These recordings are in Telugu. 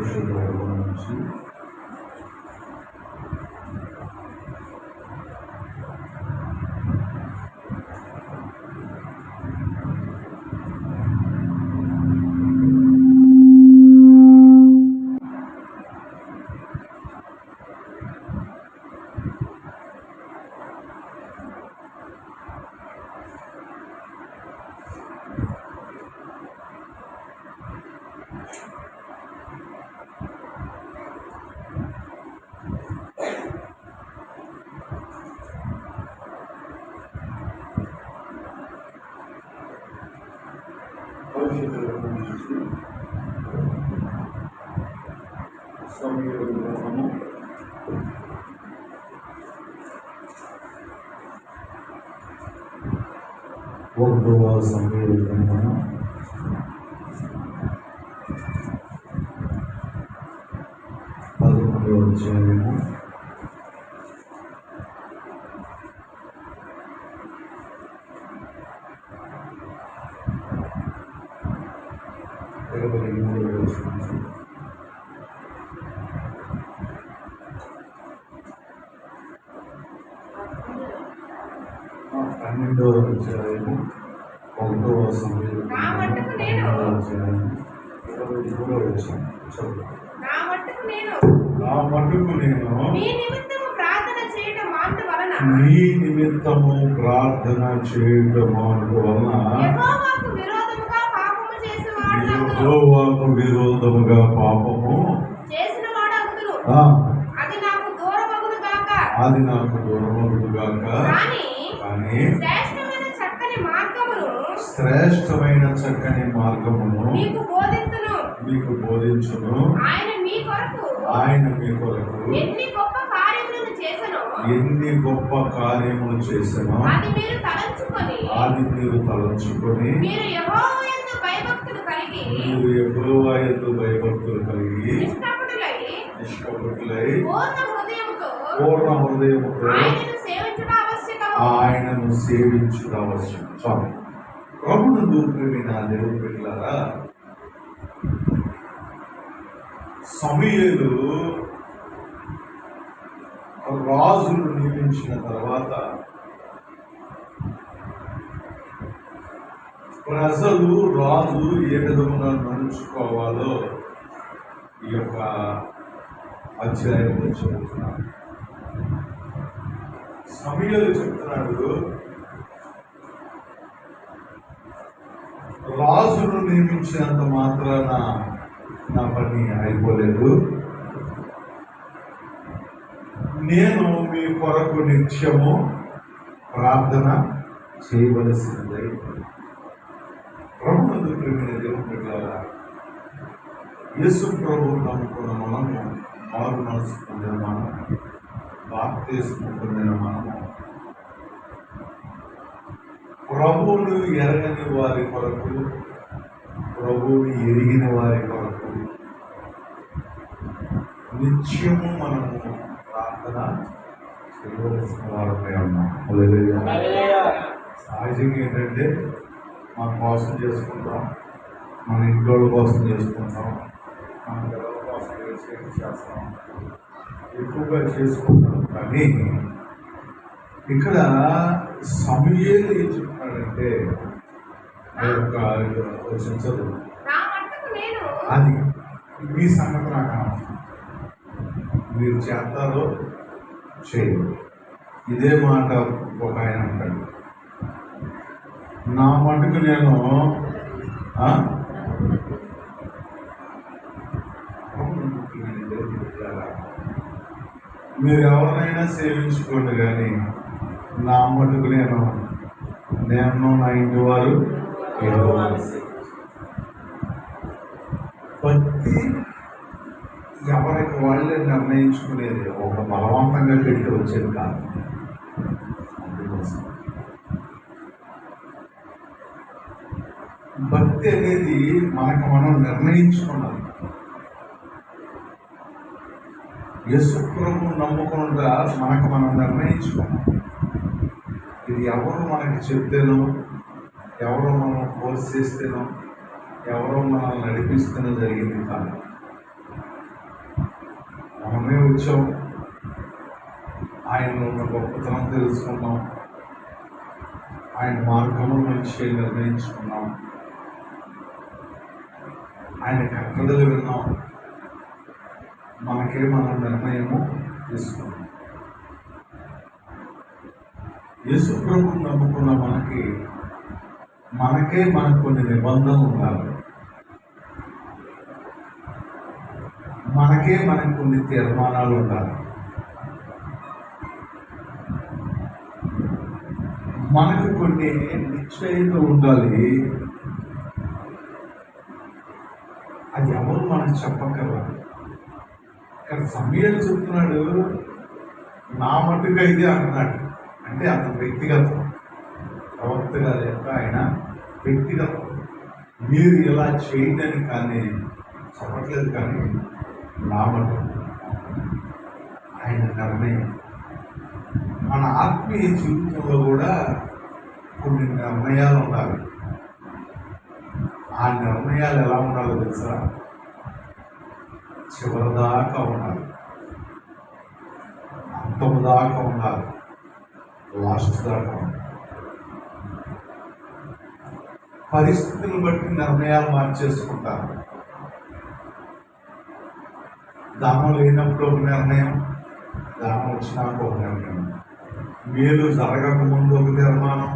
పరిశుద్ధ నుంచి సమూయేలు గ్రంథము 1వ సమూయేలు గ్రంథము 11వ అధ్యాయము 23వ వచనం. 12వ అధ్యాయము 1వ సమూయేలు 12వ అధ్యాయము 23వ వచనం. నా మట్టుకు నేను నీ నిమిత్తము ప్రార్థన చేయడం మానుట వలన యెహోవాకు విరోధముగా పాపము చేసిన వాడగుదును. అది నాకు దూరమగును గాక. కానీ శ్రేష్టమైన చక్కని మార్గమును మీకు బోధించును. ఆయన మీ కొరకు ఎన్ని గొప్ప కార్యములు చేసెనో అది మీరు తలంచుకొని మీరు యెహోవా యందు భయభక్తులు కలిగి నిష్కపటులై పూర్ణ హృదయముతో ఆయనను సేవించుట అవశ్యం. చాలు. ప్రభునందు ప్రియమైన దేవుని బిడ్డలారా, సమూయేలు రాజును నియమించిన తర్వాత ప్రజలు రాజు ఏ విధంగా నడుచుకోవాలో ఈ యొక్క అధ్యాయంలో చెబుతున్నారు. సమూయేలు చెప్తున్నాడు, రాజును నియమించినంత మాత్రాన నా పని అయిపోలేదు. నేను మీ కొరకు నిత్యము ప్రార్థన చేయవలసిందే. ప్రభునందు ప్రియమైన దేవుని బిడ్డలారా, యేసు ప్రభువు నమ్ముకున్న మనము, మారు మనసు పొందిన మనము, బాప్తిస్మం పొందిన మనము, ప్రభువును ఎరగని వారి కొరకు, ప్రభువుని ఎరిగిన వారి కొరకు నిత్యము మనము ప్రార్థన చేయవలసిన వారమే ఉన్నాం. సహజంగా ఏంటంటే మన కోసం చేసుకుంటాం, మన ఇంట్లో కోసం చేసుకుంటాం, మన పిల్లల కోసం చేస్తాం, ఎక్కువగా చేసుకుంటాం. కానీ ఇక్కడ సమూయేలు ఏం చెప్తున్నాడంటే, చదువు అది మీ సంగతి నాకు అనవసరం, మీరు చేస్తారో చేయరు. ఇదే మాట ఒక ఆయన అంటాడు, నా మటుకు నేను మీరు ఎవరినైనా సేవించుకోండి, కానీ నా మటుకు నేను నా ఇంటి వారు భక్తి ఎవరికి వాళ్ళే నిర్ణయించుకునేది, ఒక బలవంతంగా పెట్టి వచ్చేది కాదు. భక్తి అనేది మనకు మనం నిర్ణయించుకున్నాం. యేసు ప్రభువును నమ్ముకుండా మనకు మనం నిర్ణయించుకున్నాం. ఇది ఎవరు మనకి చెప్తేనో, ఎవరో మనం ఫోర్స్ చేస్తేనో, ఎవరో మనల్ని నడిపిస్తేనో జరిగింది కాదు. మనమే వచ్చాం, ఆయనలో ఉన్న గొప్పతనం తెలుసుకున్నాం, ఆయన మార్గము మంచి నిర్ణయించుకున్నాం, ఆయన కట్టడలు విన్నాం, మనకే మన నిర్ణయము తీసుకున్నాం. యేసు ప్రభువుని నమ్ముకున్న మనకే మనకు కొన్ని నిబంధనలు ఉండాలి, మనకే మనకు కొన్ని తీర్మానాలు ఉండాలి, మనకు కొన్ని నిశ్చయిత ఉండాలి. అది ఎవరు మనకు చెప్పక్కర్లా. ఇక్కడ సమయాలు చెప్తున్నాడు, నా మట్టుకైతే అంటున్నాడు. అంటే అతను వ్యక్తిగతం, ప్రవక్తగా లేక ఆయన వ్యక్తిగతం. మీరు ఇలా చేయదని కానీ చెప్పట్లేదు, కానీ నా మటుకు ఆయన నిర్ణయం. మన ఆత్మీయ జీవితంలో కూడా కొన్ని నిర్ణయాలు ఉండాలి. ఆ నిర్ణయాలు ఎలా ఉండాలో తెలుసా? చివరిదాకా ఉండాలి, అంతము దాకా ఉండాలి, లాస్ట్ దాకా ఉండాలి. పరిస్థితులను బట్టి నిర్ణయాలు మార్చేసుకుంటారు. దానం లేనప్పుడు ఒక నిర్ణయం, దానం వచ్చినాక ఒక నిర్ణయం, మేలు జరగకముందు ఒక తీర్మానం,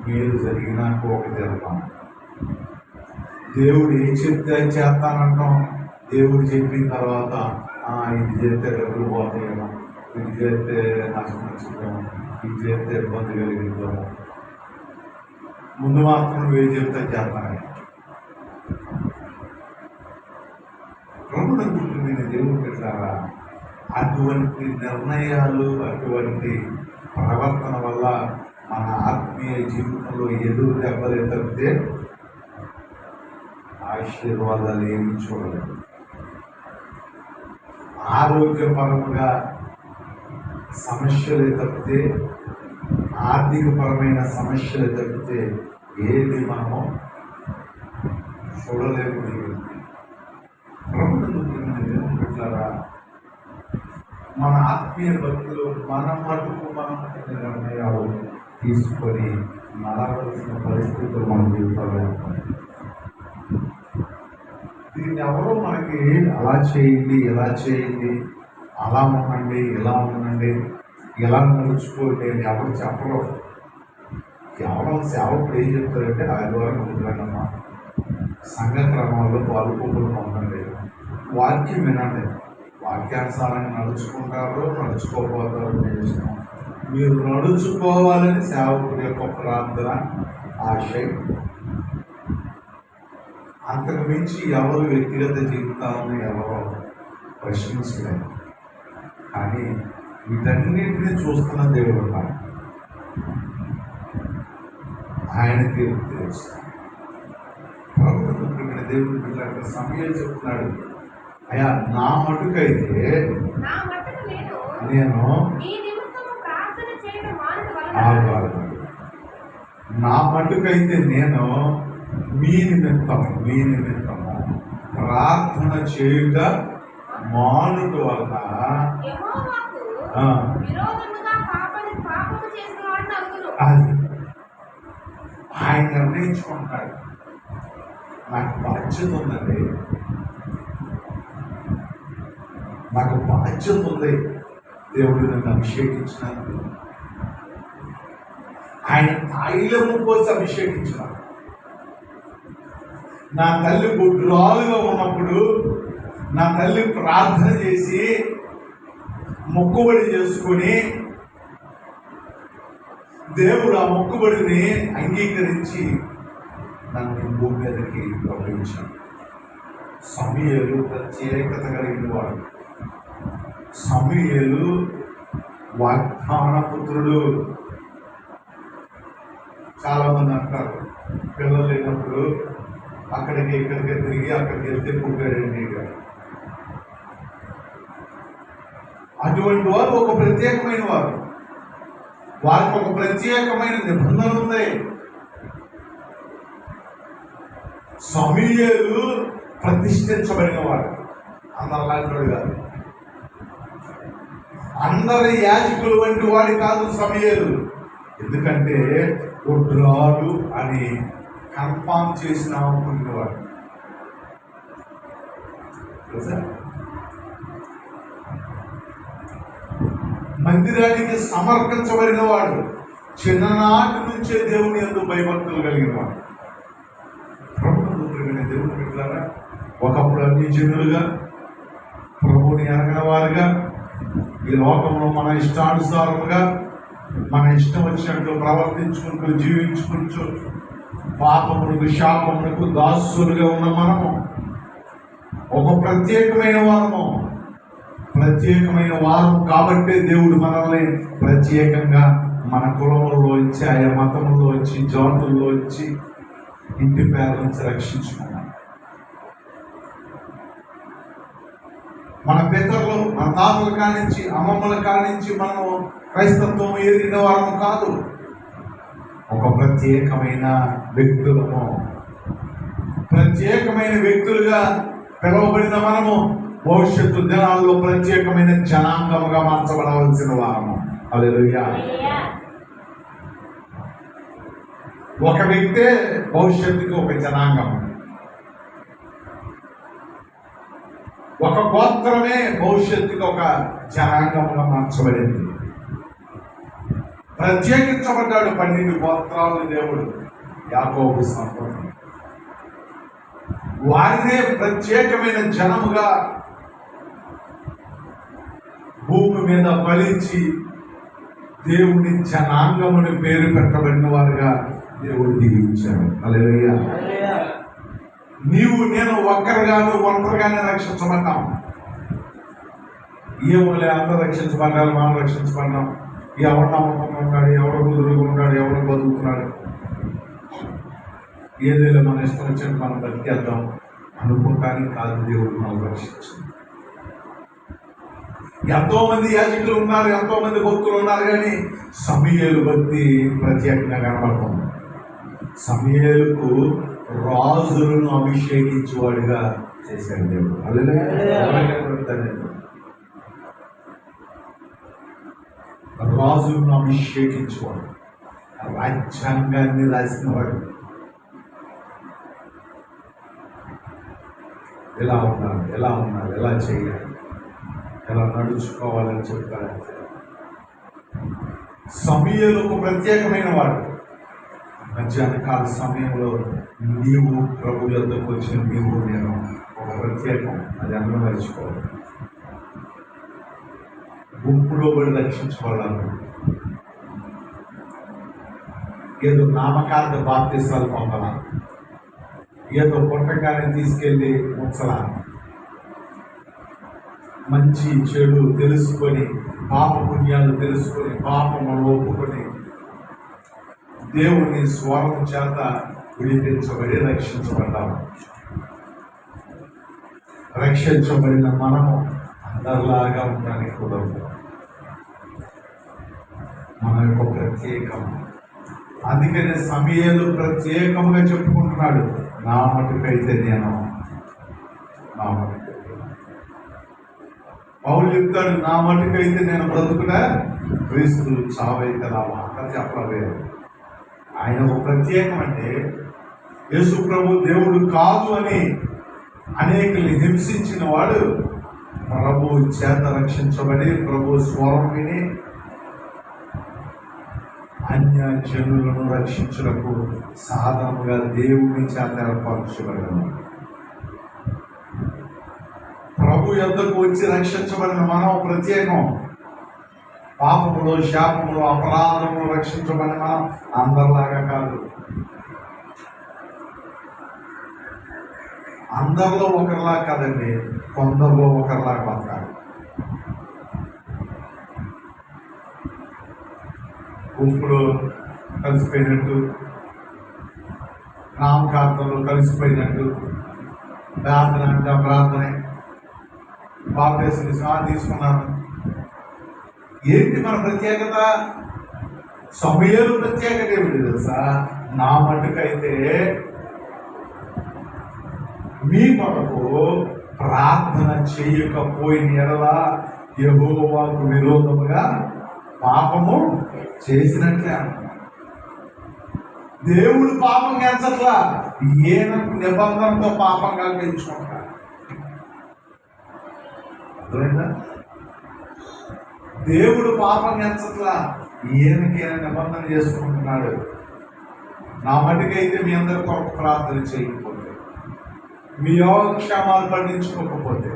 మేలు జరిగినాక ఒక తీర్మానం. దేవుడు ఏం చెప్తే అది చేస్తానంటాం, దేవుడు చెప్పిన తర్వాత ఇది చేస్తే డబ్బులు పోతాయేమో, ఇది చేస్తే నష్టం వచ్చిద్దాము, ఇది చేస్తే ఇబ్బంది కలిగిద్దాము, ముందు మాత్రం నువ్వు చెప్తే చేస్తానే. ప్రభుత్వ దేవుడు పెట్టారా? అటువంటి నిర్ణయాలు, అటువంటి ప్రవర్తన వల్ల మన ఆత్మీయ జీవితంలో ఎదురు దెబ్బలే తప్పితే ఆశీర్వాదాలు ఏమి చూడలేదు. ఆరోగ్యపరముగా సమస్యలే తప్పితే, ఆర్థికపరమైన సమస్యలే తప్పితే ఏది మనము చూడలేము. ప్రభుత్వం పెట్టారా? మన ఆత్మీయ భక్తులు మన మటుకు మనం నిర్ణయాలు తీసుకొని నడవలసిన పరిస్థితులు మన జీవితంలో ఉంటాయి. దీన్ని ఎవరో మనకి అలా చేయండి, ఇలా చేయండి, అలా ఉండండి, ఇలా ఉండండి, ఇలా నడుచుకోండి అని ఎవరు చెప్పరు. కేవలం సేవకుడు ఏం చెప్తారంటే ఆదివారం ఉండండమ్మా, సంఘ క్రమాల్లో పాలుపోకులు పొందండి, వాక్యం వినండి, వాక్యానుసారంగా నడుచుకుంటారో నడుచుకోపోతారో చేసినాం. మీరు నడుచుకోవాలని సేవకుడి యొక్క ప్రార్థన, ఆశయం. అంతకు మించి ఎవరు వ్యక్తిగత జీవితాలను ఎవరో ప్రశ్నించలేదు. కానీ వీటన్నిటిని చూస్తున్న దేవుడు ఉన్నాడు, ఆయన తీర్పు తెలుసు. ప్రభుత్వం దేవుడు పిల్లల సమయం చెప్తున్నాడు, అయ్యా నా మటుకైతే నేను నా మటుకైతే నేను మీ నిమిత్తము ప్రార్థన చేయుట మానుట వల్ల అది ఆయన నిర్ణయించుకుంటాడు. నాకు బాధ్యత ఉందండి, నాకు బాధ్యత ఉంది. దేవుడు నన్ను అభిషేకించినాడు, ఆయన తైలము పోసి అభిషేకించినాడు. నా తల్లి గుడ్రాలుగా ఉన్నప్పుడు నా తల్లి ప్రార్థన చేసి మొక్కుబడి చేసుకొని దేవుడు ఆ మొక్కుబడిని అంగీకరించి నన్ను భూమి మీదకి పంపించాడు. సమూయేలు ప్రత్యేకత కలిగిన వాడు. సమూయేలు వాగ్దాన పుత్రుడు. చాలా మంది అంటారు పిల్లలు లేనప్పుడు అక్కడికి ఇక్కడికి తిరిగి అక్కడికి వెళ్తే పుట్టాడండి. అటువంటి వారు ఒక ప్రత్యేకమైన వారు, వారికి ఒక ప్రత్యేకమైన నిబంధన ఉంది. సమూయేలు ప్రతిష్ఠించబడిన వాడు, అందరిలాంటి వాడు కాదు. అందరి యాజకులు వంటి వాడి కాదు సమూయేలు. ఎందుకంటే గొడ్రాలు అని కన్ఫామ్ చేసిన అనుకునేవాడు. మందిరానికి సమర్పించబడిన వాడు, చిన్ననాటి నుంచే దేవుని యందు భయభక్తులు కలిగిన వాడు. ప్రభుత్వ దేవుని పెట్టారా ఒకప్పుడు అన్ని జనులుగా ప్రభుని ఎరగిన వారుగా ఈ లోకంలో మన ఇష్టానుసారముగా మన ఇష్టం వచ్చినట్లు ప్రవర్తించుకుంటూ జీవించుకుంటూ పాపమునకు శాపమునకు దాసులుగా ఉన్న మనము ఒక ప్రత్యేకమైన వారం కాబట్టే దేవుడు మనల్ని ప్రత్యేకంగా మన కులంలో ఇచ్చి ఆయా మతంలో ఇచ్చి జాతుల్లో ఇచ్చి ఇంటి పేరు నుంచి రక్షించుకున్నాం. మన పితరులు మన తాతల కానించి అమ్మమ్మల కానించి మనం క్రైస్తత్వం ఎదిగిన వారము కాదు. ఒక ప్రత్యేకమైన వ్యక్తులుగా పిలువబడిన మనము భవిష్యత్తు దినాల్లో ప్రత్యేకమైన జనాంగముగా మార్చబడవలసిన వారము. హల్లెలూయా. ఒక వ్యక్తే భవిష్యత్తుకి ఒక జనాంగం, ఒక గోత్రమే భవిష్యత్తుకి ఒక జనాంగముగా మార్చబడింది. ప్రత్యేకించబడ్డాడు 12 గోత్రాలు దేవుడు యాకోబు సంతానం. వారినే ప్రత్యేకమైన జనముగా భూమి మీద ఫలించి దేవుని జనాంగముని పేరు పెట్టబడిన వారుగా దేవుడు దీవించాడు. హల్లెలూయా. నీవు నేను ఒంటరిగానే రక్షించబడ్డాం. ఏమోలే అందరూ రక్షించబడ్డారు, మనం రక్షించబడ్డాం. ఎవరు నమ్మకంగా ఉన్నాడు, ఎవరు కుదురుగా ఉన్నాడు, ఎవరు బతుకుతున్నాడు, ఏదైనా మన ఇష్టం వచ్చినట్టు మనం బతికేద్దాం అనుకోవటానికి కాదు దేవుడు మనం రక్షించింది. ఎంతో మంది యాజకులు ఉన్నారు, ఎంతో మంది భక్తులు ఉన్నారు, కానీ సమూయేలు భక్తి ప్రత్యేకంగా కనబడుతుంది. సమూయేలుకు రాజులను అభిషేకించేవాడిగా చేశాడు దేవుడు. రాజులను అభిషేకించేవాడు, రాజ్యాంగాన్ని రాసినవాడు. ఎలా ఉండాలి, ఎలా చేయాలి, ఎలా నడుచుకోవాలని చెప్పారు. సమూయేలు ఒక ప్రత్యేకమైన వాడు. మధ్యాహ్న కాల సమయంలో నీవు ప్రభు యొద్దకు వచ్చిన నీవు నేను ఒక ప్రత్యేకం, అది అందరూ మర్చిపోవాలి. గుంపులో పడి రక్షించుకోవాలి. ఏదో నామకార్థ బాప్తిసాలు పొందాలా, ఏదో పుట్టకాన్ని తీసుకెళ్ళి ఉంచాలా, మంచి చెడు తెలుసుకొని పాప పుణ్యాలు తెలుసుకొని పాపములు ఒప్పుకొని దేవుని స్వరం చేత విడిపించబడి రక్షించబడ్డాము. రక్షించబడిన మనము అందరిలాగా ఉండడానికి కూడా మన యొక్క ప్రత్యేకం. అందుకనే సమూయేలు ప్రత్యేకంగా చెప్పుకుంటున్నాడు, నా మటుకైతే నేను పౌలు చెప్తాడు, నా మటుకైతే నేను బ్రతుకుగా క్రీస్తు చావైతే లాభం. అక్కడ చెప్పలేదు. ఆయన ఒక ప్రత్యేకం. అంటే యేసు ప్రభు దేవుడు కాదు అని అనేకుల్ని హింసించిన వాడు ప్రభు చేత రక్షించబడి ప్రభు స్వరం విని అన్య జనులను రక్షించుటకు సాధనముగా దేవుని చేత ఏర్పరచబడిన ప్రభు యొద్దకు వచ్చి రక్షించబడిన మనం ప్రత్యేకం. పాపములు శాపములు అపరాధములు రక్షించబడిన మనం అందరిలాగా కాదు. అందరిలో ఒకరిలా కాదండి, కొందరిలో ఒకరిలా బతకాలి. గుంపులో కలిసిపోయినట్టు, నామకార్థంలో కలిసిపోయినట్టు, ప్రార్థన అంటే ప్రార్థనే, బాప్తిసం తీసుకున్నాను. ఏంటి మన ప్రత్యేకత? సమూయేలు ప్రత్యేకత ఏమిటి తెలుసా? నా మటుకైతే మీ కొరకు ప్రార్థన చేయకపోయిన ఎడల యెహోవాకు విరోధముగా పాపము చేసినట్లే అంటున్నాడు. దేవుడు పాపం ఎంచట్లా, ఈయన నిబంధనతో పాపంగా పెంచుకుంటాడు. అర్థమైందా? దేవుడు పాపం ఎంచట్లా, ఈయనకి నిబంధన చేసుకుంటున్నాడు. నా మటుకైతే మీ అందరి కొరకు ప్రార్థన చేయకపోతే, మీ యోగక్షేమాలు పండించుకోకపోతే,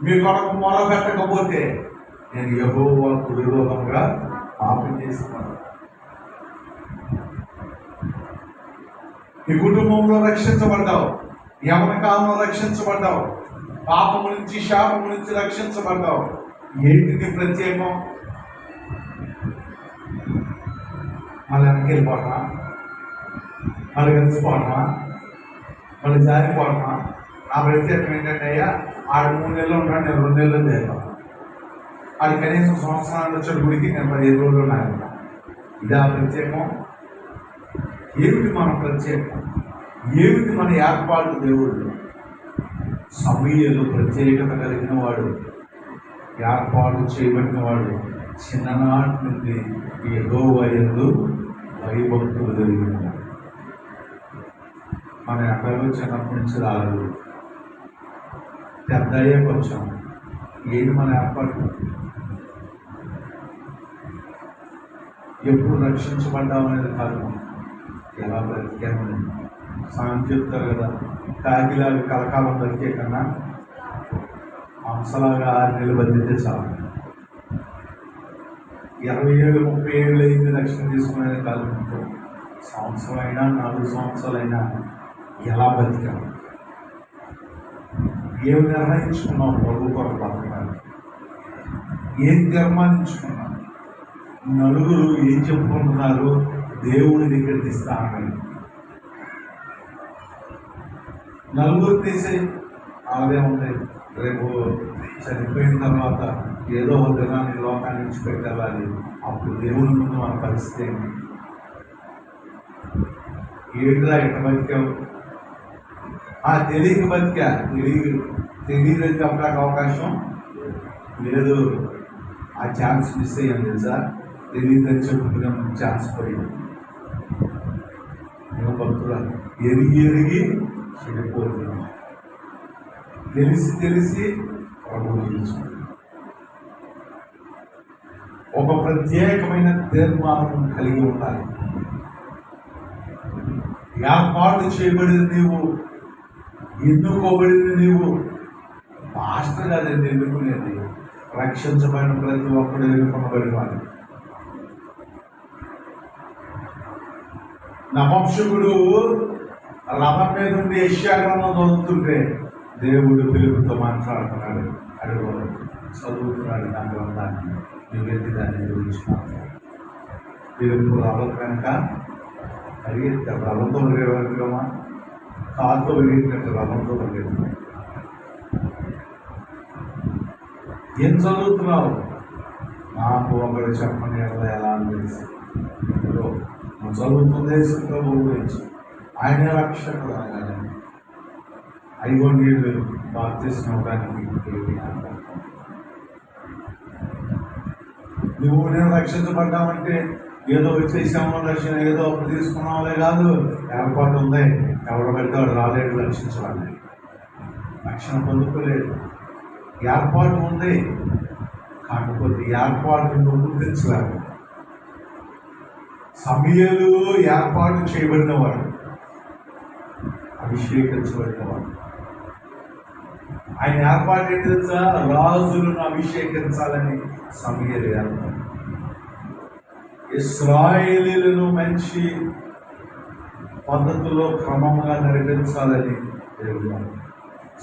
మీ కొరకు మొరపెట్టకపోతే నేను యెహోవాకు విరోధంగా పాపం చేస్తున్నాను. నీ కుటుంబంలో రక్షించబడ్డావు, యవన కాలంలో రక్షించబడ్డావు, పాపము నుంచి శాపము నుంచి రక్షించబడ్డావు. ఏంటిది ప్రత్యేకం? మళ్ళీ వెనక్కి వెళ్ళిపోవటమా? మళ్ళీ కలిసిపోవటమా? మళ్ళీ జారిపోవటమా? నా ప్రత్యేకం ఏంటంటే అయ్యా, ఆడు 3 నెలలు ఉంటాడు, నేను 2 నెలలు చేద్దాం. అది కనీసం సంవత్సరాలు వచ్చే గుడికి నేను 15 రోజులు ఉన్నాను. ఇదా ప్రత్యేకం? ఏమిటి మన ప్రత్యేకం? ఏమిటి మన ఏర్పాటు? దేవుడు సమూయేలు ప్రత్యేకత కలిగిన వాడు, ఏర్పాటు చేయబడిన వాడు. చిన్ననాటి నుండి యెహోవా యందు భయభక్తులు కలిగిన వాడు. మన ఎక్కడో చిన్నప్పటి నుంచి రాదు, పెద్ద అయ్యాక వచ్చాం. ఏది మన ఏర్పాటు? ఎప్పుడు రక్షించబడ్డాం అనేది కాదు, ఎలా బ్రతికామని. సాయం చెప్తారు కదా, కాకిలాగా కలకాలం బతికే కన్నా హంసలాగా 6 నెలలు బతికితే చాలు. 20 ఏళ్ళు 30 ఏళ్ళు అయింది రక్షణ తీసుకునేది కాదు. సంవత్సరం అయినా 4 సంవత్సరాలైనా ఎలా బతికాము? ఏం నిర్ణయించుకున్నాం ప్రభు కొరకు బతకాలి? ఏం తీర్మానించుకున్నాం? నలుగురు ఏం చెప్పుకుంటున్నారు? దేవుడి దగ్గర తీస్తానని. నలుగురు తీసే అదే ఉంది. రేపు చనిపోయిన తర్వాత ఏదో ఒక దినాన్ని లోకాన్ని నుంచి పెట్టాలి. అప్పుడు దేవుని ముందు మన పరిస్థితి ఏంటి? ఏడురా ఎట్ట బతికావు? తెలియక బతికా, తెలియదు చెప్పడానికి అవకాశం లేదు. ఆ ఛాన్స్ మిస్ అయ్యాం తెలుసా? తెలియదని చెప్పుకునే ఛాన్స్ పోయింది. మేము భక్తులు ఎరిగి చెడిపోతున్నాం. తెలిసి ప్రభువు నిలుచుకుంటాం. ఒక ప్రత్యేకమైన తీర్మానం కలిగి ఉండాలి. ఏర్పాటు చేయబడింది నీవు, ఎన్నుకోబడింది నీవు. పాస్టర్ కాదండి ఎన్నుకునేది, రక్షించబడిన ప్రతి ఒక్కడు ఎన్నుకునబడిన వాడు. నపుంసకుడు రథం మీద నుండి యెషయా గ్రంథం చదువుతుంటే దేవుడు పిలుపుతో మాట్లాడుతున్నాడు. అడుగు చదువుతున్నాడు నా గ్రంథాన్ని, నువ్వెత్తి దాన్ని గురించి మాట్లాడు. పిలుపు రథం కనుక పరిగెత్తాడు. రథంతో పరిగెత్తమా? కారుతో పరిగెత్తినట్టు రథంతో పరిగెత్తాడు. ఏం చదువుతున్నావు? నాకు ఒకరు చెప్పని ఎలా అని తెలిసి. నువ్వు చదువుతుంది ప్రభువు గురించి, ఆయనే రక్షకుడు అనగానే 5 నీళ్ళు బాప్తిస్మం అవడానికి నువ్వు నేను రక్షించబడ్డామంటే ఏదో వచ్చేసాము రక్షణ, ఏదో అప్పుడు తీసుకున్నావులే కాదు. ఏర్పాటు ఉంది. ఎవరు పడితే వాడు రాలేడు రక్షించబడి, రక్షణ పొందుకోలేదు. ఏర్పాటు ఉంది, కాకపోతే ఏర్పాటు నువ్వు గుర్తించలేవు. సమూయేలు ఏర్పాటు చేయబడినవాడు, అభిషేకించబడినవాడు. ఆయన ఏర్పాటు ఏంటి తెలుసా? రాజులను అభిషేకించాలని సమూయేలు ఏర్పాటు. ఇశ్రాయేలీయులను మంచి పద్ధతిలో క్రమంగా నడిపించాలని దేవుడు.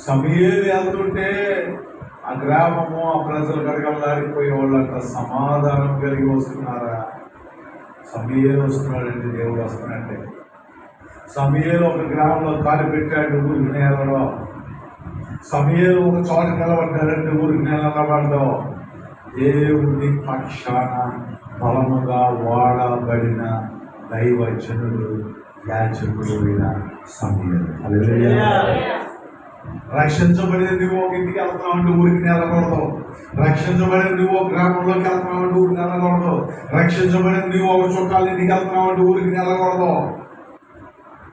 సమూయేలు వెళ్తుంటే ఆ గ్రామము, ఆ ప్రజలు గడగడలాడిపోయే వాళ్ళంట సమాధానం కలిగి వస్తున్నారా? సమూయేలు వస్తున్నాడండి, దేవుడు వస్తున్నాడంటే. సమూయేలు ఒక గ్రామంలో కాలు పెట్టాడు, ఊరికి నేలలో. సమూయేలు ఒక చోట నిలబడ్డాడంటే ఊరికి నిలబడ్డావు. దేవుడి పక్షాన బలముగా వాడబడిన దైవజనుడు, యాజకుడు సమూయేలు. హల్లెలూయా. రక్షించబడిన నువ్వు ఒక ఇంటికి వెళ్తున్నావు అంటే ఊరికి వెళ్ళకూడదు. రక్షించబడిన నువ్వు ఒక గ్రామంలోకి వెళ్తున్నావు అంటే ఊరికి వెళ్ళకూడదు. రక్షించబడిన నువ్వు ఒక చుట్టాల ఇంటికి వెళ్తున్నావు అంటే ఊరికి వెళ్ళకూడదు.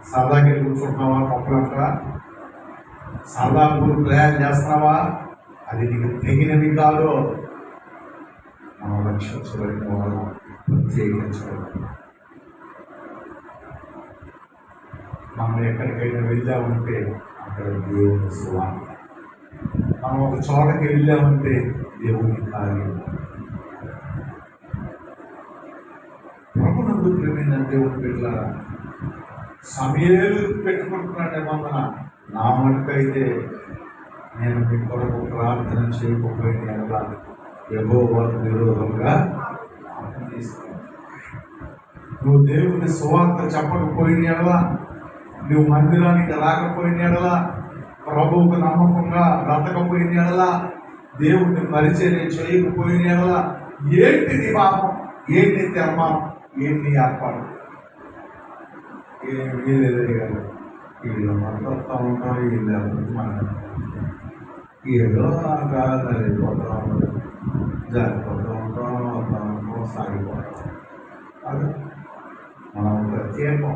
సరదాకి కూర్చుంటున్నావా పప్పులంతా? సరదా ఊరు ప్రయాణం చేస్తున్నావా? అది నీకు తెగినవి కాదు. మనం రక్షించబడిన వాళ్ళు ప్రత్యేకించబడి మనం ఎక్కడికైనా వెళ్ళామంటే అక్కడ దేవుని సువార్త. మనం ఒక చోటకి వెళ్ళామంటే దేవుని కార్యం. ప్రభునందు ప్రేమైన దేవుని బిడ్డలారా, సమయాలు పెట్టుకుంటున్నాడు నిబంధన. నా మటుకైతే నేను మీ కొరకు ప్రార్థన చేయకపోయిన ఎలా యెహోవాకు విరోధంగా ప్రార్థన చేస్తాను. నువ్వు దేవుని సువార్త చెప్పకపోయిన ఎలా, నువ్వు మందిరానికి రాకపోయిన ఎడలా, ప్రభువుకు నమ్మకంగా బ్రతకపోయిన ఎడలా, దేవుడిని పరిచర్య చేయకపోయిన ఎడలా, ఏంటి నీ పాపం, ఏంటి తీర్మానం, ఏంటి ఏర్పాటు? ఏమీ లేదు. వీళ్ళు మాట్లాడుతూ ఉంటాం, వీళ్ళు మనం ఏదో కాదు పోతూ ఉంటాం, జారిపోతూ ఉంటాం, వస్తూ ఉంటాం, సాగిపోతాం. అది మనం ప్రత్యేకం.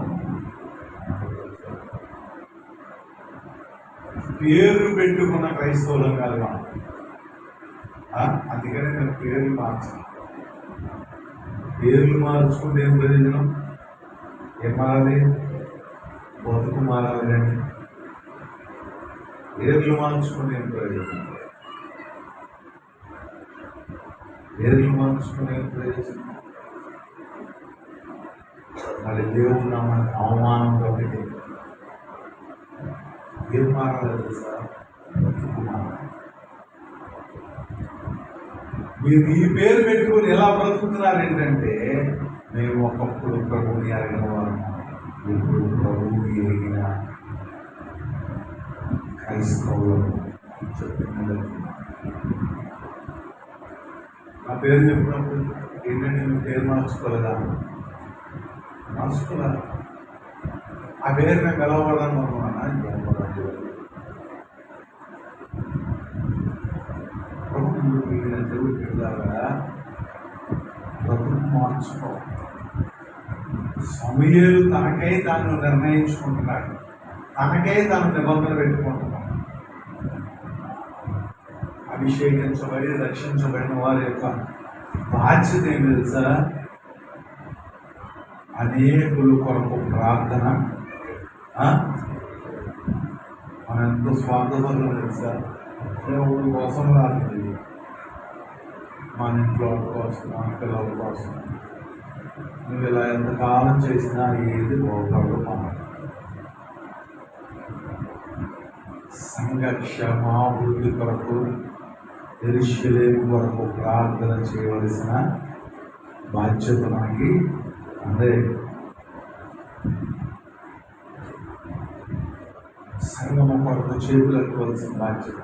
పేరు పెట్టుకున్న క్రైస్తవులం కాదు మనం. అందుకనే నేను పేర్లు మార్చాను. పేర్లు మార్చుకుంటే ఏం ప్రయోజనం? ఏం మారాలి? బతుకు మారాలి. కానీ పేర్లు మార్చుకునే ఏం ప్రయోజనం? పేర్లు మార్చుకునే ప్రయోజనం మళ్ళీ దేవుడు నామానికి అవమానం కాబట్టి ఏం మారాలి తెలుసా? మీరు ఈ పేరు పెట్టుకుని ఎలా బ్రతుకుతున్నారు ఏంటంటే, మేము ఒకప్పుడు ప్రభువుని ఎరిగిన వారు, ఇప్పుడు ప్రభువుని ఎరిగిన క్రైస్తవులు చెప్తున్నారు. ఆ పేరు చెప్పినప్పుడు ఏంటంటే నువ్వు పేరు మార్చుకోలేదా? మార్చుకోలేదా? ఆ పేరు మేము గెలవకూడదని అనుకున్నాను. దేవుడు పెడతారా? ప్రభుత్వం మార్చుకో. సమయాలు తనకై తాను నిర్ణయించుకుంటున్నాడు, తనకై తాను నిబంధన పెట్టుకుంటున్నాడు. అభిషేకించబడి రక్షించబడిన వారి యొక్క బాధ్యత ఏం తెలుసా? అనేకుల కొరకు ప్రార్థన. మనం ఎంతో స్వార్థపరులు తెలుసా? దేవుడి కోసం రాదు, మన ఇంట్లో కోసం, మన పిల్లల కోసం. నువ్వు ఇలా ఎంతకాలం చేసినా ఏది బాగుపడదు. మన సంఘ క్షమాభివృద్ధి కొరకు, యెరూషలేము కొరకు ప్రార్థన చేయవలసిన బాధ్యత మనకి అదే. సంఘము కొరకు చేతులెట్టుకోవాల్సిన బాధ్యత,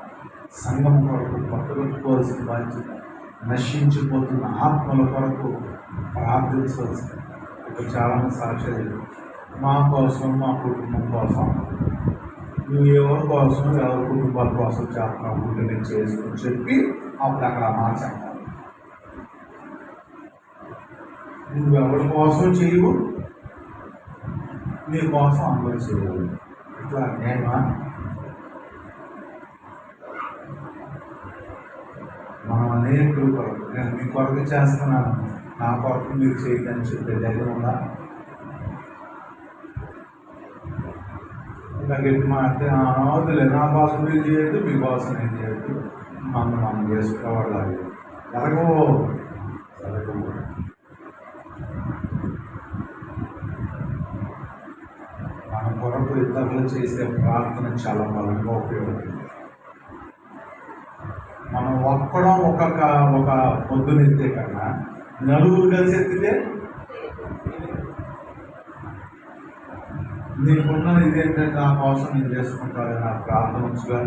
సంఘము కొరకు పట్టుకొట్టుకోవాల్సిన బాధ్యత, నశించిపోతున్న ఆత్మల కొరకు ప్రార్థించవలసిన. ఇక్కడ చాలామంది సాక్ష్యాలు, మా కోసం, మా కుటుంబం కోసం, నువ్వు ఎవరి కోసం, ఎవరి కుటుంబాల కోసం చేస్తున్నావు ఉంటే నేను చేసుకుని చెప్పి అప్పుడు అక్కడ మార్చాను. నువ్వు ఎవరి కోసం చేయవు, నీ కోసం అందరూ చేయవు. ఇట్లా అన్యాయమా? మనం అనేకుల కొరకు, నేను మీ కొరకు చేస్తున్నాను, నా కొరకు మీరు చేయదని చెప్పే ధైర్యం ఉందా? ఇలా గట్టి మాట్లాడితే వద్దులేదు, నా కోసం మీరు చేయొద్దు, మీ కోసం నేను చేయొద్దు, మనం చేసుకోవాలి. జరగవు. మన కొరకు ఇతరులు చేసే ప్రార్థన చాలా బలంగా ఉపయోగపడుతుంది. మనం ఒక్కడం ఒక పొద్దునెత్తే కన్నా నలుగురు కలిసి ఎత్తితే, నీకున్న ఇదేంటంటే నా కోసం నేను చేసుకుంటాను, నా ప్రార్థన వచ్చుగా,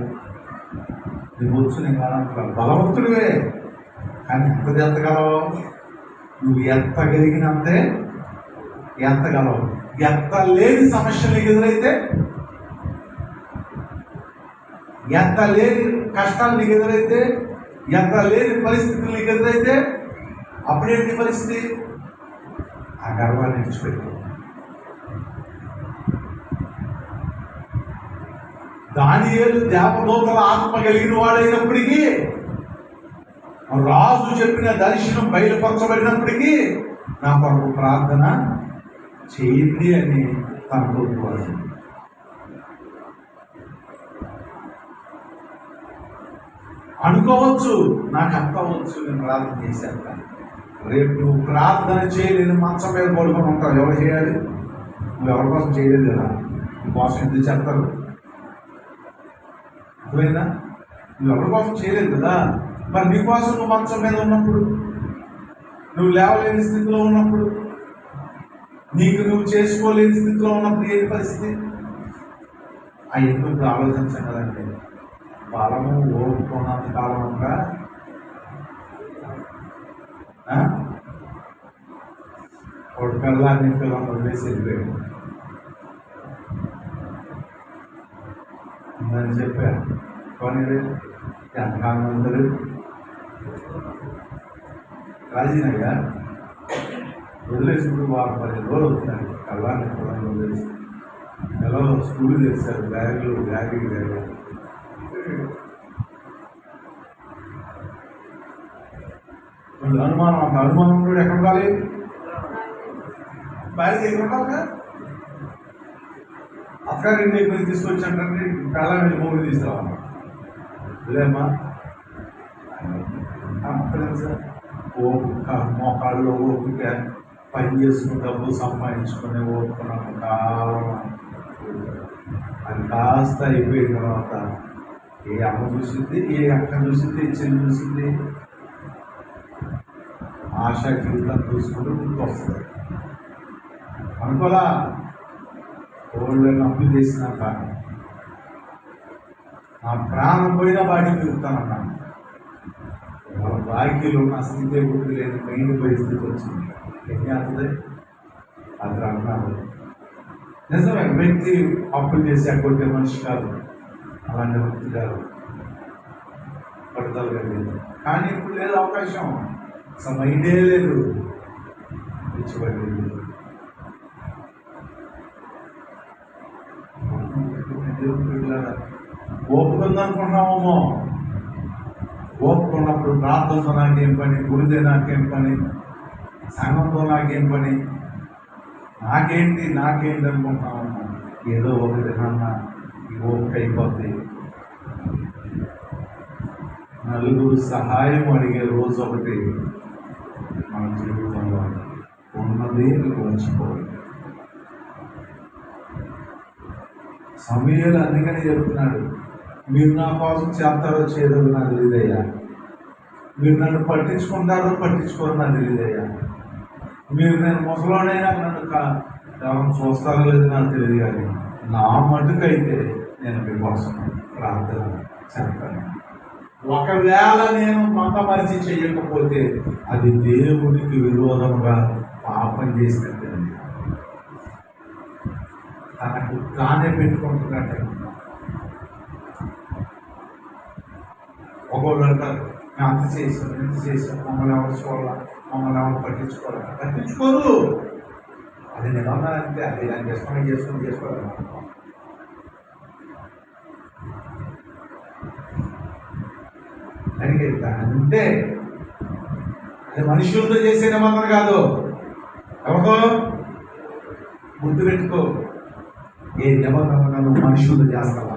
నీకు వచ్చు, నేను కాదంటున్నా, బలవంతుడివే. కానీ ఎంత ఎత్తగలవు? నువ్వు ఎత్తగలిగినంతే ఎత్తగలవు. ఎత్తలేని సమస్యలు ఎదురైతే ఎంత లేని కష్టాలు నీకు ఎదురైతే, ఎంత లేని పరిస్థితులు నీకు ఎదురైతే అప్పుడేంటి పరిస్థితి? ఆ గర్వాన్ని విడిచిపెట్టు. దానియేలు దేవదూతల ఆత్మ కలిగిన వాడైనప్పటికీ, రాజు చెప్పిన దర్శనం బయలుపరచబడినప్పటికీ నా కొరకు ప్రార్థన చేయండి అని తనతో కోరాడు. అనుకోవచ్చు, నాకు అర్థవచ్చు, నేను ప్రార్థన చేశాను. రేపు నువ్వు ప్రార్థన చేయలేని మంచం మీద పడుకొని ఉంటావు. ఎవరు చేయాలి? నువ్వు ఎవరి కోసం చేయలేదు కదా, కోసం ఎందుకు చెప్తారు? అర్థమైందా? నువ్వు ఎవరి కోసం చేయలేదు కదా, మరి నీకోసం నువ్వు మంచం మీద ఉన్నప్పుడు, నువ్వు లేవలేని స్థితిలో ఉన్నప్పుడు, నీకు నువ్వు చేసుకోలేని స్థితిలో ఉన్నప్పుడు ఏంటి పరిస్థితి? ఆ ఎందుకు ఆలోచించగలంటే బలము ఓడుకున్నంత కాలం ఉందా? ఒకటి పిల్లాన్ని పిల్లలు వదిలేసి వెళ్ళిపోయాడు అని చెప్పాను. కానీ ఎంతకాలం అందరూ రాజీనయ్యా వదిలేసినప్పుడు 10 రోజులు అవుతున్నాయి. పిల్లాన్ని పిల్లలు వదిలేసి పిల్లలు స్కూల్ చేశారు, బ్యాగులు అనుమానం. ఒక అనుమానం కూడా ఎక్కడ ఉండాలి? బ్యాగ్ ఎక్కడ ఉండాలి? అక్కగారింటి దగ్గర తీసుకొచ్చానంటే పిల్లలు వెళ్ళి మూడు తీసుకురావాలి. లేమ్మా ఓపిక, మోకాళ్ళు ఓపిక, పని చేసుకుని డబ్బులు సంపాదించుకునే ఓపిక నాకు కాలం. అది కాస్త అయిపోయిన తర్వాత ఏ అమ్మ చూసింది, ఏ అక్క చూసింది, ఏ చెల్లి చూసింది, ఆశా జీవితం చూసుకుంటూ గుర్తొస్తుంది. అనుకోలా ఓళ్ళని అప్పులు చేసినాక నా ప్రాణం పోయినా బాడీ తిరుగుతానన్నాను. వాళ్ళ బాకీలో ఉన్న స్థితి గుర్తు లేని మైండ్ పరిస్థితి వచ్చింది. ఏం చేస్తుంది? అది అన్నారు. నిజమే, వ్యక్తి అప్పులు చేసి అక్కొట్టే మనిషి కాదు, అలాంటి వ్యక్తి కాదు, పడతలు కలిగింది. కానీ ఇప్పుడు లేదు అవకాశం, అసలు మైండే లేదు, పిచ్చిపడింది. ఓపుకుందనుకున్నామేమో, ఓపుకున్నప్పుడు ప్రార్థనతో నాకేం పని, గుడిదే నాకేం పని, సంఘంతో నాకేం పని, నాకేంటి అనుకుంటున్నామమ్మా. ఏదో ఒకటి నాన్న ఈ ఓపిక అయిపోద్ది. నలుగురు సహాయం అడిగే రోజు ఒకటి మన జీవితంలో ఉన్నది మర్చిపోవాలి. సమయాలు అందుకని చెప్తున్నాడు, మీరు నా కోసం చేస్తారో చేయదో నాకు తెలియదయ్యా, మీరు నన్ను పట్టించుకుంటారో పట్టించుకోరో నాకు తెలియదయ్యా, మీరు నేను ముసలోనైనా నన్ను ఎవరు చూస్తారో లేదు నాకు తెలియదు, కానీ నా మటుకైతే నేను మీకోసం ప్రార్థన చేస్తాను. ఒకవేళ నేను మతమరిచి చేయకపోతే అది దేవుడికి విరోధంగా పాపం చేసినట్టు తనకు తానే పెట్టుకుంటున్నట్టు. ఒకళ్ళు అంటారు, మేము అంత చేసాం మమ్మల్ని ఎవరు చూడాలి, మమ్మల్ని ఎవరు పట్టించుకోరు. అది నిబంధన అంతే, అది దాన్ని చేసుకోవాలి. అంతే, అది మనుషులతో చేసే నిబంధన కాదు. ఎవరితో? గుర్తుపెట్టుకో, ఏ నిబంధనలు మనుషులతో చేస్తావా?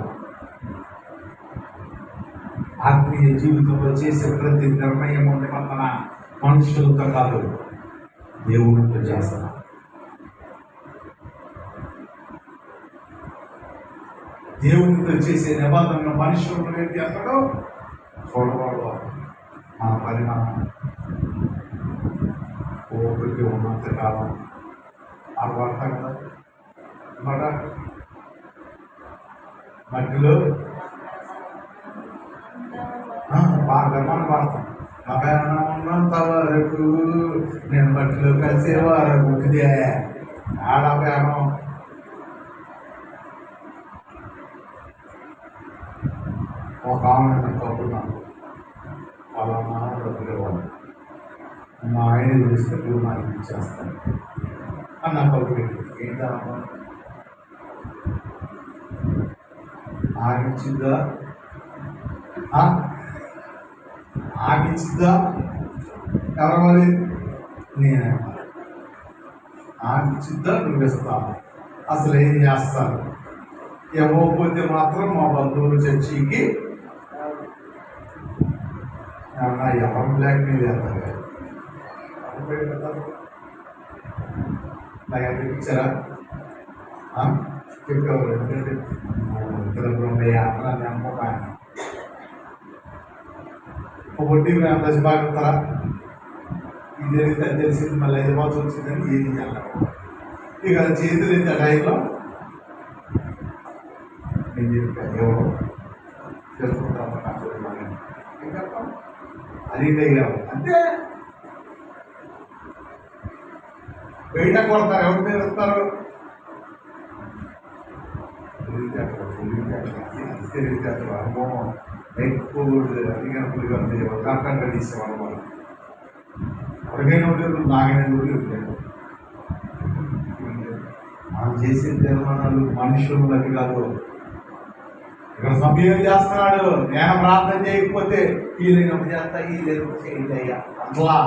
ఆత్మీయ జీవితంలో చేసే ప్రతి నిర్ణయం నిబంధన మనుషులతో కాదు, దేవుడితో చేస్తావా? దేవుడితో చేసే నిబంధనలు మనుషులు ఏంటి అన్నాడు? చూడకూడదు. మన పని మనం ఓపిక ఉన్నంత కాలం ఆడబడతాం కదా. మట్టిలో బాగా మనం పడతాం. అభయానం ఉన్నంత వరకు నేను మట్టిలో కలిసేవారు ఉట్టిదే ఒక ఆమె కప్పున్నాను పలానా డబ్బులు ఇవ్వాలి, మా ఆయన చూస్తే నువ్వు నాకు ఇచ్చేస్తాను అని నాకు కప్పు పెట్టి ఏంటమ్మా ఆగిచ్చిందా ఆగిచ్చిందా ఎవరు మరి నేనే ఆగిచ్చిద్దా నువ్వు ఇస్తాను అసలు ఏం చేస్తాను ఇవ్వకపోతే మాత్రం మా బంధువులు చర్చికి ఎవరు బ్లాక్ మెయిల్ చేస్తారు నాకు ఎంత ఇచ్చారా చెప్పేవారు ఎందుకంటే ఇద్దరు యాత్ర నమ్మకం ఆయన వడ్డీ ఎంత బాగుంటారా ఇది జరిగితే అది తెలిసింది మళ్ళీ హైదరాబాద్ వచ్చిందని ఏది చేయాలి ఇక అది చేతులు ఇంత టైంలో నేను చెప్పాను ఎవరు తెలుసుకుంటాము అది అయ్యాము అంటే బయట కొడతారు ఎవరి మీద వస్తారు అనుభవం ఎక్కువ అడిగిన పులిగా ఉదాహరణగా తీసేవాళ్ళు వాళ్ళు ఎవరికైనా ఉండేది నాగైనా ఉండేది మనం చేసే తీర్మానాలు మనుషులకి కాదు. ఇక్కడ సమయం చేస్తున్నాడు, నేను ప్రార్థన చేయకపోతే ఈ లేనప్పుడు చేస్తా ఈ లేనప్పుడు చేయండి అయ్యా అట్లా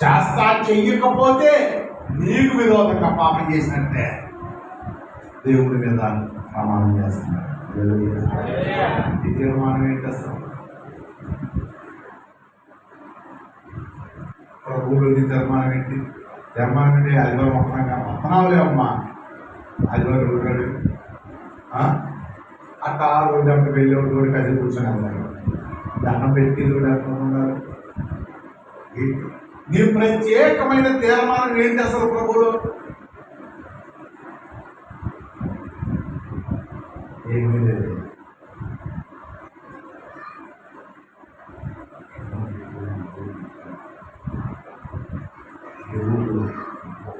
చేస్తా చెయ్యకపోతే నీకు విరోధంగా పాపం చేసినట్టే దేవుడి మీద ప్రమాణం చేస్తున్నాడు. ఈ తీర్మానం ఏంటి అసలు? ప్రభువులు తీర్మానం ఏంటి? తీర్మానం ఏంటి? ఆదివారం మొత్తంగా మొత్తనాలే అమ్మా, ఆదివారం ఊరుగాడు అట్లా రోజు అప్పుడు వెళ్ళి ఒకటి కలిసి కూర్చొని వెళ్తారు, దండం పెట్టి ఉన్నారు. నీ ప్రత్యేకమైన తీర్మానం ఏంటి అసలు ప్రభువులు? ఏమీ లేదు.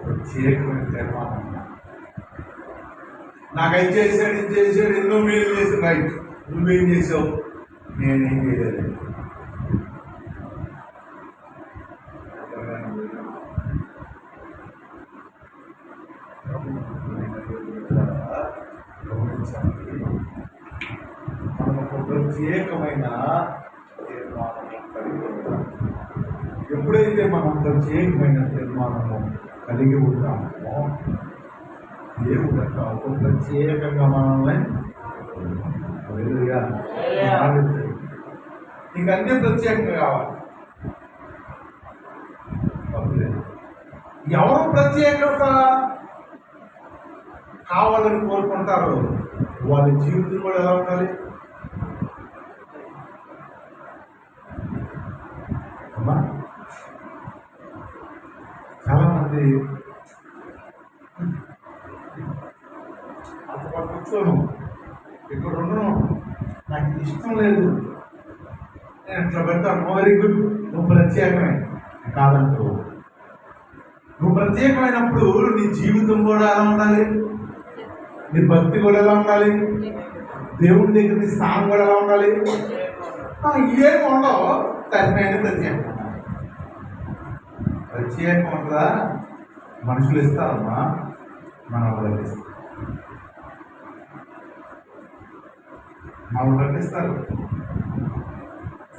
ప్రత్యేకమైన తీర్మానం నాకు అది చేశాడు ఇది చేశాడు ఎన్నో మేలు చేసి రైట్, నువ్వేం చేసావు? నేనేం చేయలేదు. మనకు ప్రత్యేకమైన తీర్మానం కలిగి ఉంటాం. ఎప్పుడైతే మనం ప్రత్యేకమైన తీర్మానము కలిగి ఉంటామో దేవుడు ఒక ప్రత్యేకంగా మనల్ని నీకు అన్నీ ప్రత్యేకంగా కావాలి. ఎవరు ప్రత్యేకత కావాలని కోరుకుంటారు వాళ్ళ జీవితం కూడా ఎలా ఉండాలి? అమ్మా చాలా మంది అక్కడ కూర్చోను, ఇక్కడ ఉండను, నాకు ఇది ఇష్టం లేదు, నేను ఇట్లా పెడతాను. వెరీ గుడ్, నువ్వు ప్రత్యేకమే కాదంటూ. నువ్వు ప్రత్యేకమైనప్పుడు నీ జీవితం కూడా ఎలా ఉండాలి? నీ భక్తి కూడా ఎలా ఉండాలి? దేవుడి దగ్గర నీ స్థానం కూడా ఎలా ఉండాలి? ఏమి ఉండవు, తగిన ప్రత్యేకం. ప్రత్యేకం ఉంటుందా? మనుషులు ఇస్తారమ్మా, మనం ప్రకటిస్తాం. మనం ప్రకటిస్తారు.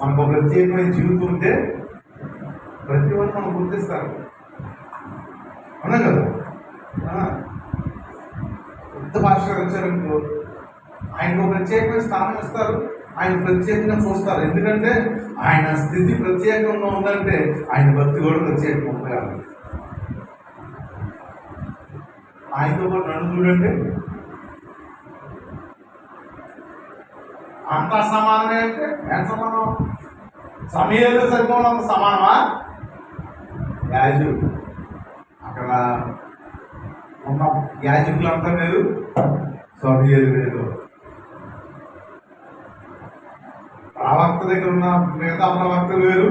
మనకు ప్రత్యేకమైన జీవితం ఉంటే ప్రతి ఒక్కరు మనం గుర్తిస్తారు. అవునా కదా? పెద్ద భాష వచ్చారనుకో ఆయనకు ప్రత్యేకమైన స్థానం ఇస్తారు, ఆయన ప్రత్యేకంగా చూస్తారు. ఎందుకంటే ఆయన స్థితి ప్రత్యేకంగా ఉందంటే ఆయన భక్తి కూడా ప్రత్యేకంగా ఉండాలి. ఆయనతో పాటు నన్ను చూడండి, అంతా సమానమే. అంటే ఎంత సమానం? సమయాలు సరిపోవడం సమానమా? యాజకులు అక్కడ ఉన్న యాజకులు అంతా వేరు, సమయాలు వేరు. ప్రవక్త దగ్గర ఉన్న మిగతా ప్రవక్తలు వేరు,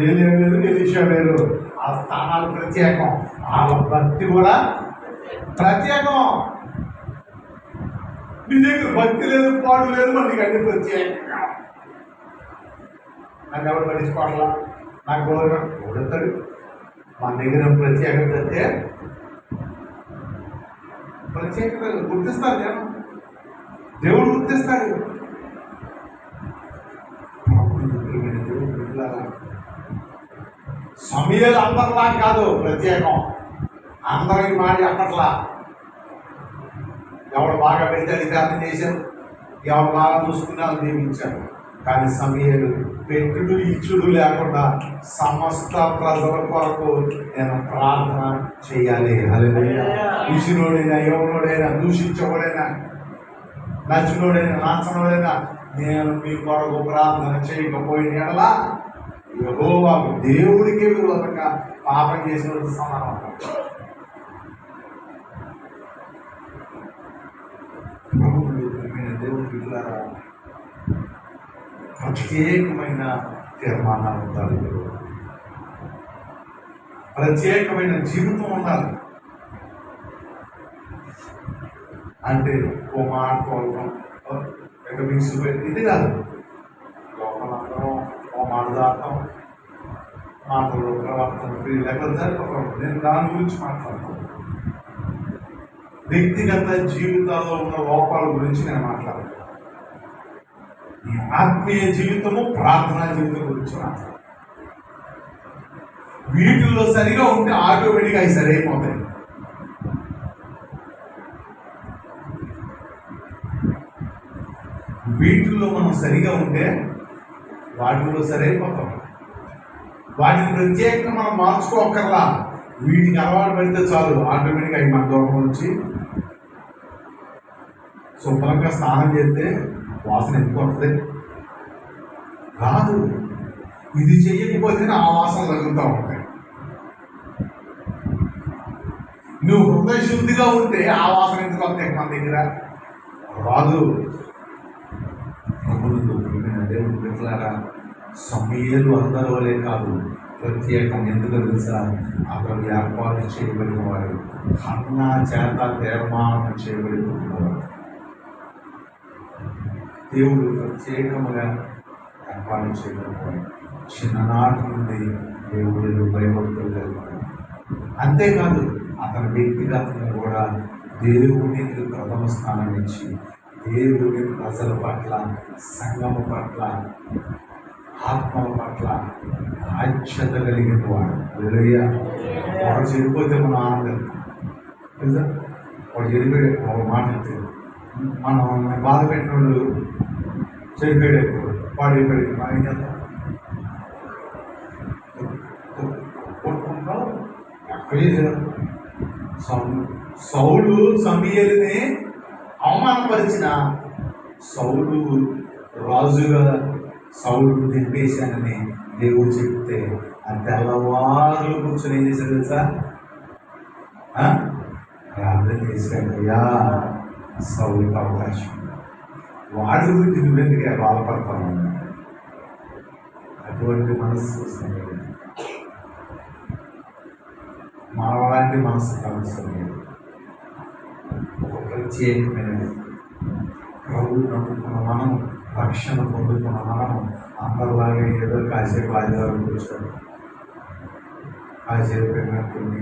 ఏలియా వేరు, ఎలీషా వేరు. ఆ స్థానాలు ప్రత్యేకం, వాళ్ళ భక్తి కూడా ప్రత్యేకం. నీ దగ్గర భక్తి లేదు, పాడు లేదు, మనకి అన్ని ప్రత్యేకంగా నన్ను ఎవరు పట్టించుకోవాలా, నాకు గౌరవం ఎవడతాడు? మన దగ్గర ప్రత్యేకత అయితే ప్రత్యేకత గుర్తిస్తారు జనం, దేవుడు గుర్తిస్తాడు. సమయాలు అందరిలా కాదు ప్రత్యేకం, అందరికి మాట చెప్పట్లా. ఎవడు బాగా పెడితే అది అర్థం చేశారు, ఎవరు బాగా చూసుకుని వాళ్ళు నియమించారు. కానీ సమయాలు పెట్టుడు ఇచ్చుడు లేకుండా సమస్త ప్రజల కొరకు నేను ప్రార్థన చేయాలి. హల్లెలూయా. ఇచ్చినోడైనా, ఎవరినోడైనా, దూషించబడైనా, నచ్చినోడైనా, నచ్చనోడైనా నేను మీ కొరకు ప్రార్థన చేయకపోయిన ఎడలా యెహోవా దేవుడికి విరోధంగా పాపం చేసిన సమానం. దేవుడి బిడ్డలారా, ప్రత్యేకమైన తీర్మానాలు ఉండాలి, ప్రత్యేకమైన జీవితం ఉండాలి. అంటే ఓ మాట కోరడం మిగిసిపోయింది ఇది కాదు. లోపలందరం ఓ మాట దాటం, మాటలు ప్రవర్తన ఎక్కడ సరిపోతాం. నేను దాని గురించి మాట్లాడతాను. వ్యక్తిగత జీవితాల్లో ఉన్న లోపాల గురించి నేను మాట్లాడతాను. ఈ ఆత్మీయ జీవితము, ప్రార్థనా జీవితం గురించి మాట్లాడతాను. వీటిల్లో సరిగా ఉంటే ఆటోమేటిక్గా అవి సరైపోతాయి. వీటిల్లో మనం సరిగా ఉంటే వాటిలో సరైపోతాం. వాటిని ప్రత్యేకంగా మనం మార్చుకోకర్లా, వీటికి అలవాటు పడితే చాలు ఆటోమేటిక్గా అవి మన దూరం వచ్చి శుభ్రంగా స్నానం చేస్తే వాసన ఎందుకు వస్తుంది? రాదు. ఇది చెయ్యకపోతేనే ఆ వాసన తగులుతూ ఉంటాయి. నువ్వు హృదయ శుద్ధిగా ఉంటే ఆ వాసన ఎందుకు వస్తాయి మన దగ్గర? రాదు. దేవుడు బిడ్డలారా, సమయాలు అందరి వలే కాదు, ప్రత్యేకం. ఎందుకు తెలుసా? అతను ఏర్పాటు చేయబడిన వారు, హన్నా చేత తీర్మానం చేయబడిన దేవుడు ప్రత్యేకముగా ఏర్పాటు చేయబడిన వారు. చిన్ననాటి నుండి దేవుడు భయభక్తులు కలిగిన. అంతేకాదు, అతని వ్యక్తిగతంగా కూడా దేవునికి ప్రథమ స్థానం ఇచ్చి దేవుని ప్రజల పట్ల, సంఘము పట్ల, ఆత్మల పట్ల బాధ్యత కలిగిన వాడు. హల్లెలూయా. వాడు చెడిపోతే మనం ఆనందం తెలుసా? వాడు చెడిపోయాడు, వాడు మాట మనం బాధ పెట్టిన వాళ్ళు చెడిపోయాడు, వాడు అయిపోయాడు. మనం ఏం చేద్దాం? కొట్టుకుంటాం. ఎక్కడ సౌలు సమూయేలుని అవమానపరిచిన సౌలు రాజుగా సౌలు దింపేశానని దేవుడు చెప్తే ఆ తెల్లవారు కూర్చొని ఏం చేశాడు తెలుసా? ప్రార్థన చేశాడు. అయ్యా, సౌలుకి అవకాశం, వాడి గురించి నువ్వెందుకే బాధపడతాను? అటువంటి మనస్సు వస్తుంది. మనలాంటి మనసు కలుస్తుంది. ఒక ప్రత్యేకమైనది. ప్రభు నమ్ముకున్న మనం, రక్షణ పొందుకున్న మనం అందరిలాగా ఏదో కాసేపు ఆదివారం కూర్చోండి, కాసేపు పెట్టినట్టుంది,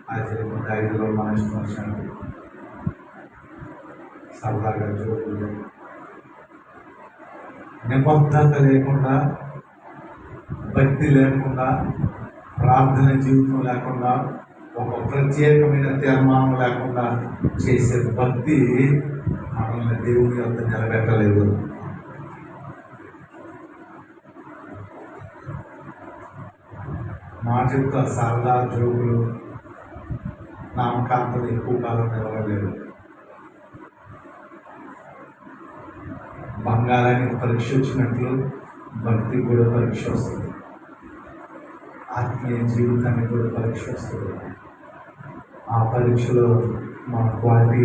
కాసేపు 5 రోజులు మన ఇష్టం వచ్చినట్టు సరదాగా చూడలేదు. నిబద్ధత లేకుండా, భక్తి లేకుండా, ప్రార్థన జీవితం లేకుండా, ఒక ప్రత్యేకమైన తీర్మానం లేకుండా చేసే భక్తి మనల్ని దేవుని వద్ద నిలబెట్టలేదు. మా చెప్తా సరదా జోకులు, నామకాంతం ఎక్కువ కాలం నిలవలేదు. బంగారానికి పరీక్ష వచ్చినట్లు భక్తి కూడా పరీక్ష వస్తుంది, ఆత్మీయ జీవితానికి కూడా పరీక్ష వస్తుంది. ఆ పరీక్షలో మన క్వాలిటీ